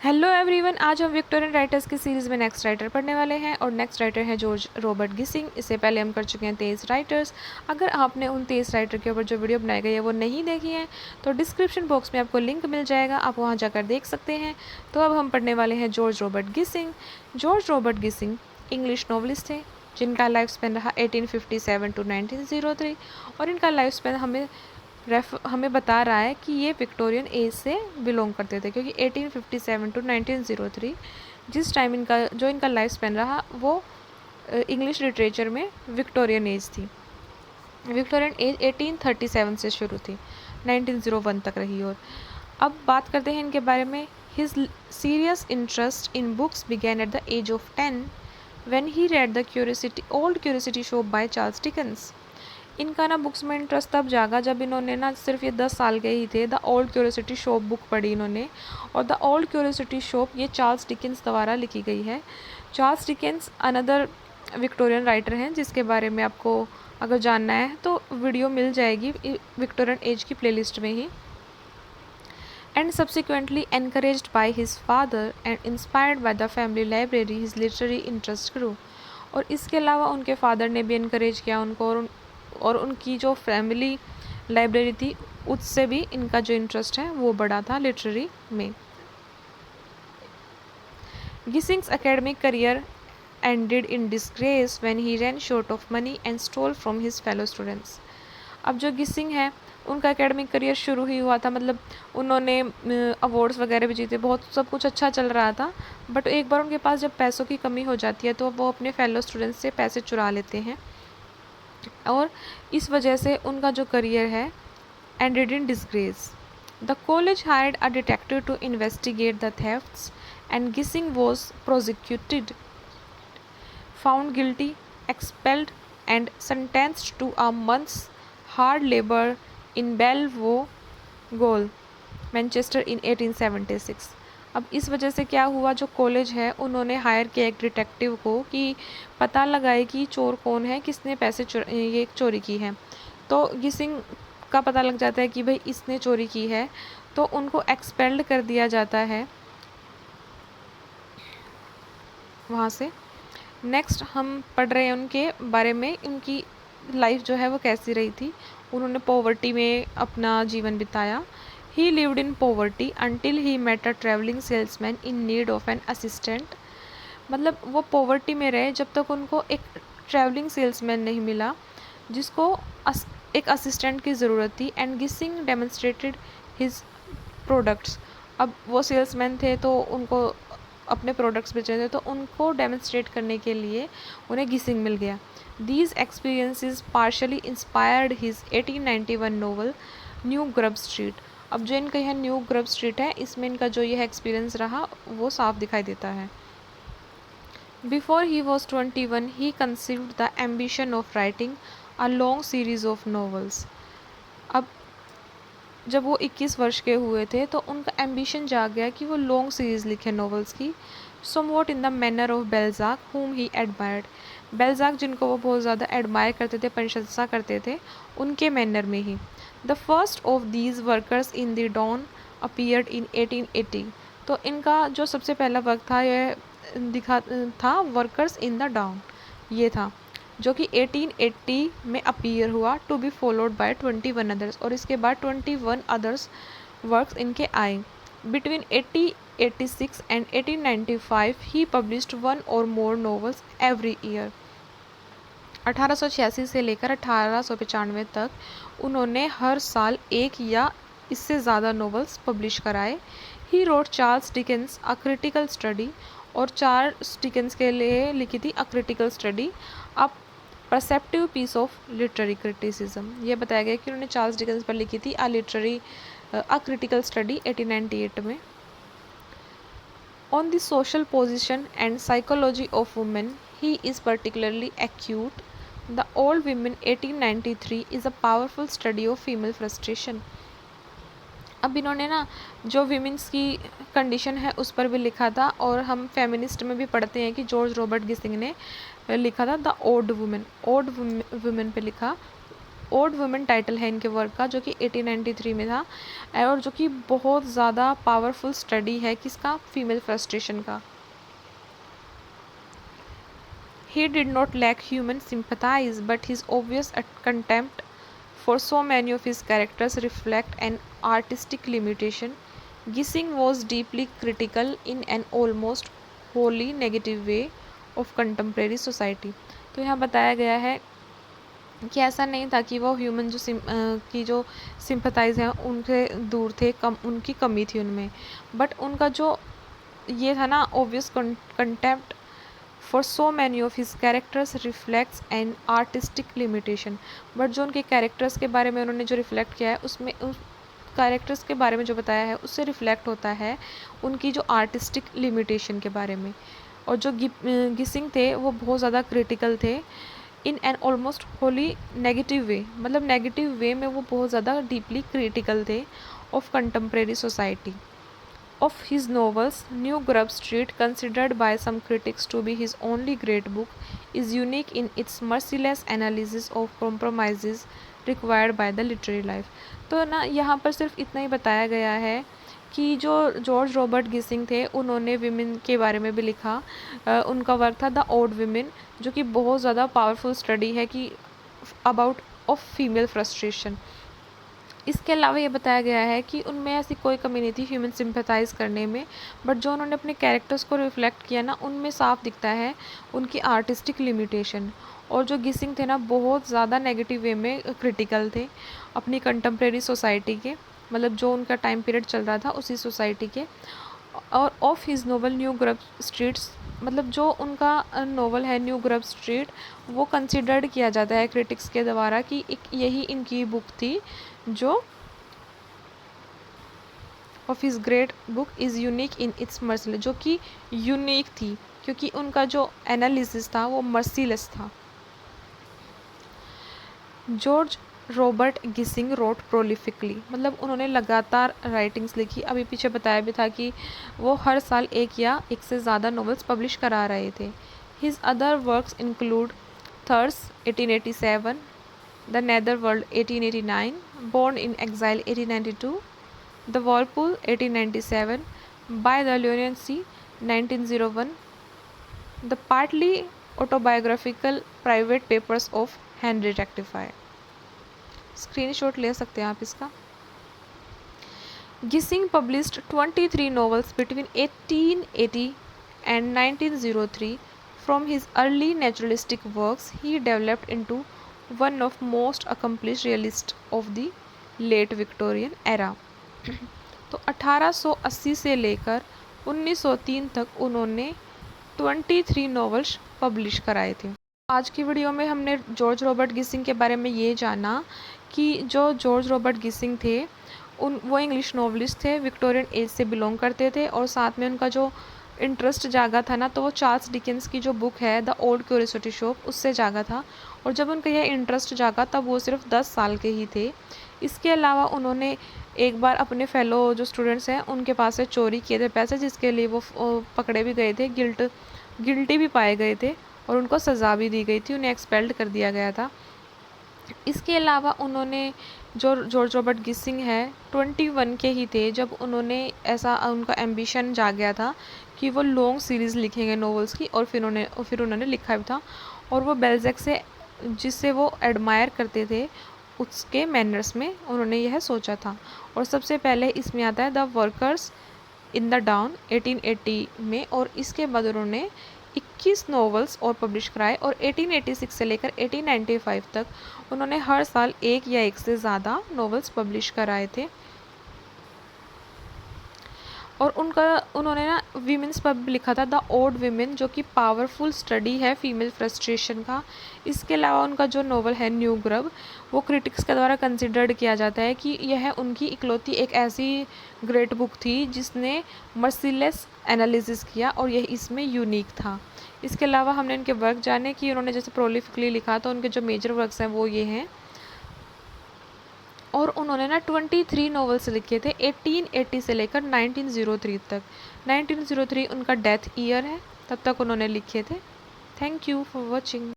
Hello everyone, आज हम Victorian writers की सीरीज़ में नेक्स्ट राइटर पढ़ने वाले हैं और नेक्स्ट राइटर है जॉर्ज रॉबर्ट गिसिंग। इससे पहले हम कर चुके हैं 23 राइटर्स। अगर आपने उन 23 राइटर के ऊपर जो वीडियो बनाई गई है वो नहीं देखी है तो डिस्क्रिप्शन बॉक्स में आपको लिंक मिल जाएगा, आप वहाँ जाकर देख सकते हैं। तो अब हम पढ़ने वाले हैं George Robert Gissing. George Robert Gissing English novelist थे जिनका लाइफ स्पेन रहा 1857 टू 1903 और इनका लाइफ स्पेन हमें बता रहा है कि ये विक्टोरियन एज से बिलोंग करते थे, क्योंकि 1857 टू 1903 जिस टाइम इनका लाइफ स्पेन रहा वो इंग्लिश लिटरेचर में विक्टोरियन एज थी। विक्टोरियन एज 1837 से शुरू थी, 1901 तक रही। और अब बात करते हैं इनके बारे में। His serious interest in books began at the age of 10 when he read the Old Curiosity Shop by Charles Dickens. इनका ना बुक्स में इंटरेस्ट तब जागा जब इन्होंने ना सिर्फ ये 10 साल के ही थे, the Old Curiosity shop book पढ़ी इन्होंने। और द ओल्ड क्यूरियोसिटी शॉप ये चार्ल्स डिकेंस द्वारा लिखी गई है। Charles Dickens another Victorian writer हैं जिसके बारे में आपको अगर जानना है तो वीडियो मिल जाएगी विक्टोरियन एज की प्लेलिस्ट में ही। And subsequently encouraged by his father and inspired by the family library his literary interest grew. और इसके अलावा उनके फादर ने भी इनकरेज किया उनको, और उनकी जो फैमिली लाइब्रेरी थी उससे भी इनका जो इंटरेस्ट है वो बढ़ा था लिटरेरी में। Gissing's academic career ended in disgrace when he ran short of money and stole from his fellow students. अब जो गिसिंग है उनका एकेडमिक करियर शुरू ही हुआ था, मतलब उन्होंने अवार्ड्स वगैरह भी जीते, बहुत सब कुछ अच्छा चल रहा था। बट एक बार उनके पास जब पैसों की कमी हो जाती है तो वो अपने फेलो स्टूडेंट्स से पैसे चुरा लेते हैं और इस वजह से उनका जो करियर है ended in disgrace. The college hired a detective to investigate the thefts and Gissing was prosecuted, found guilty, expelled and sentenced to a month's hard labor in Bellevue Gaol, Manchester in 1876. अब इस वजह से क्या हुआ, जो college है उन्होंने higher किया एक डिटेक्टिव को कि पता लगाए कि चोर कौन है, किसने पैसे ये चोरी की है। तो गिसिंग का पता लग जाता है कि भाई इसने चोरी की है, तो उनको एक्सपेल्ड कर दिया जाता है वहाँ से। नेक्स्ट हम पढ़ रहे हैं उनके बारे में, उनकी लाइफ जो है वो कैसी रही थी। उन्होंने पॉवर्टी में अपना जीवन बिताया। He lived in poverty until he met a travelling salesman in need of an assistant. मतलब वो पॉवर्टी में रहे जब तक उनको एक ट्रैवलिंग सेल्समैन नहीं मिला जिसको एक असिस्टेंट की ज़रूरत थी। And Gissing demonstrated his products. अब वो सेल्समैन थे तो उनको अपने प्रोडक्ट्स बेचे थे, तो उनको डेमोन्स्ट्रेट करने के लिए उन्हें गिसिंग मिल गया। These experiences partially inspired his 1891 novel new grub street. अब जो इनका यह न्यू ग्रब स्ट्रीट है इसमें इनका जो यह एक्सपीरियंस रहा वो साफ दिखाई देता है। Before he was 21, he conceived the ambition of writing a long series of novels. अब जब वो 21 वर्ष के हुए थे तो उनका एम्बिशन जाग गया कि वो लॉन्ग सीरीज़ लिखे नॉवेल्स की, somewhat in the manner of Balzac whom he admired. बेल्जाक जिनको वो बहुत ज़्यादा एडमायर करते थे, प्रशंसा करते थे, उनके मैनर में ही। The first of these workers in the dawn appeared in 1880। तो इनका जो सबसे पहला वर्क था यह दिखा था वर्कर्स इन द डाउन, ये था जो कि 1880 में अपीयर हुआ, to be followed by 21 others. और इसके बाद 21 अदर्स वर्क्स इनके आए। Between 1886 and 1895 he published one और मोर नॉवेल्स एवरी ईयर। 1886 से लेकर 1895 तक उन्होंने हर साल एक या इससे ज़्यादा नॉवेल्स पब्लिश कराए। He wrote Charles Dickens a critical study. और चार्ल्स डिकेंस के लिए लिखी थी a critical study, a perceptive piece of literary criticism. ये बताया गया कि उन्होंने चार्ल्स डिकेंस पर लिखी थी अ क्रिटिकल स्टडी 1898 में। On the social position and psychology of women he is particularly acute. The old women 1893 is a powerful study of female frustration. अब इन्होंने ना जो वीमेंस की कंडीशन है उस पर भी लिखा था, और हम फेमिनिस्ट में भी पढ़ते हैं कि जॉर्ज रॉबर्ट गिसिंग ने लिखा था द ओल्ड वुमेन पे लिखा। ओल्ड वुमेन टाइटल है इनके वर्क का, जो कि 1893 में था, और जो कि बहुत ज़्यादा पावरफुल स्टडी है किसका, फीमेल फ्रस्ट्रेशन का। He did not lack human sympathies, but his obvious contempt for so many of his characters reflect an artistic limitation. Gissing was deeply critical in an almost wholly negative way of contemporary society. तो यहाँ बताया गया है कि ऐसा नहीं था कि वो ह्यूमन की जो सिंपथाइज हैं उनसे दूर थे, उनकी कमी थी उनमें, बट उनका जो ये था ना obvious contempt for so many of his characters reflects an artistic limitation. But जो उनके कैरेक्टर्स के बारे में उन्होंने जो रिफ्लेक्ट किया है, उसमें उस कैरेक्टर्स के बारे में जो बताया है उससे रिफ्लेक्ट होता है उनकी जो आर्टिस्टिक लिमिटेशन के बारे में। और जो गिसिंग थे वो बहुत ज़्यादा क्रिटिकल थे in an almost Holi negative way, मतलब नेगेटिव वे में वो बहुत ज़्यादा डीपली क्रिटिकल थे of contemporary society. Of his novels, New Grub Street, considered by some critics to be his only great book, is unique in its merciless analysis of compromises required by the literary life. तो ना यहाँ पर सिर्फ इतना ही बताया गया है कि जो जॉर्ज रॉबर्ट गिसिंग थे उन्होंने विमेन के बारे में भी लिखा। उनका वर्क था द ओल्ड विमेन, जो कि बहुत ज़्यादा पावरफुल स्टडी है कि अबाउट ऑफ फीमेल फ्रस्ट्रेशन। इसके अलावा ये बताया गया है कि उनमें ऐसी कोई कमी नहीं थी ह्यूमन सिंपैथाइज करने में, बट जो उन्होंने अपने कैरेक्टर्स को रिफ्लेक्ट किया ना, उनमें साफ दिखता है उनकी आर्टिस्टिक लिमिटेशन। और जो गिसिंग थे ना बहुत ज़्यादा नेगेटिव वे में क्रिटिकल थे अपनी कंटेम्प्रेरी सोसाइटी के, मतलब जो उनका टाइम पीरियड चल रहा था उसी सोसाइटी के। और of his novel new grub streets, मतलब जो उनका नोवेल है न्यू ग्रब स्ट्रीट, वो कंसिडर्ड किया जाता है क्रिटिक्स के द्वारा कि एक यही इनकी बुक थी जो of his great book is unique in its merciless, जो कि यूनिक थी क्योंकि उनका जो एनालिसिस था वो मर्सीलेस था। जॉर्ज रॉबर्ट गिसिंग रोट प्रोलिफिकली, मतलब उन्होंने लगातार राइटिंग्स लिखी। अभी पीछे बताया भी था कि वो हर साल एक या एक से ज़्यादा नॉवेल्स पब्लिश करा रहे थे। His other works include Thyrza 1887, the nether world 1889, born in exile 1892, the whirlpool 1897, by the Ionian sea 1901, the partly autobiographical private papers of Henry rectify. Screenshot ले सकते हैं आप इसका। Gissing published 23 novels between 1880 and 1903. From his early naturalistic works, he developed into one of most accomplished realists of the late Victorian era. तो 1880 से लेकर 1903 तक उन्होंने 23 नॉवेल्स पब्लिश कराए थे। आज की वीडियो में हमने जॉर्ज रॉबर्ट गिसिंग के बारे में ये जाना कि जो जॉर्ज रॉबर्ट गिसिंग थे वो इंग्लिश नॉवलिस्ट थे, विक्टोरियन एज से बिलोंग करते थे, और साथ में उनका जो इंटरेस्ट जागा था ना, तो वो चार्ल्स डिकेंस की जो बुक है द ओल्ड क्यूरियोसिटी शॉप उससे जागा था। और जब उनका यह इंटरेस्ट जागा तब वो सिर्फ 10 साल के ही थे। इसके अलावा उन्होंने एक बार अपने फेलो जो स्टूडेंट्स हैं उनके पास से चोरी किए थे पैसे, जिसके लिए वो पकड़े भी गए थे, गिल्टी भी पाए गए थे और उनको सज़ा भी दी गई थी, उन्हें एक्सपेल्ड कर दिया गया था। इसके अलावा उन्होंने जो जॉर्ज रॉबर्ट गिसिंग है 21 के ही थे जब उन्होंने ऐसा उनका एम्बिशन जाग गया था कि वो लॉन्ग सीरीज़ लिखेंगे नॉवेल्स की, और फिर उन्होंने लिखा भी था। और वो बेल्जैक से, जिससे वो एडमायर करते थे, उसके मैनर्स में उन्होंने यह सोचा था। और सबसे पहले इसमें आता है the workers in the down 1880 में, और इसके बाद उन्होंने 21 नॉवेल्स और पब्लिश कराए। और 1886 से लेकर 1895 तक उन्होंने हर साल एक या एक से ज़्यादा नॉवेल्स पब्लिश कराए थे। और उन्होंने ना वीमेंस पर भी लिखा था द ओल्ड विमेन, जो कि पावरफुल स्टडी है फीमेल फ्रस्ट्रेशन का। इसके अलावा उनका जो नॉवल है न्यू ग्रब, वो क्रिटिक्स के द्वारा कंसिडर्ड किया जाता है कि यह उनकी इकलौती एक ऐसी ग्रेट बुक थी जिसने मर्सीलेस एनालिसिस किया, और यह इसमें यूनिक था। इसके अलावा हमने इनके वर्क जाने कि उन्होंने जैसे प्रोलिफिकली लिखा, तो उनके जो मेजर वर्क्स हैं वो ये हैं। और उन्होंने ना 23 नॉवेल्स लिखे थे 1880 से लेकर 1903 तक। 1903 उनका डेथ ईयर है, तब तक उन्होंने लिखे थे। Thank you for watching.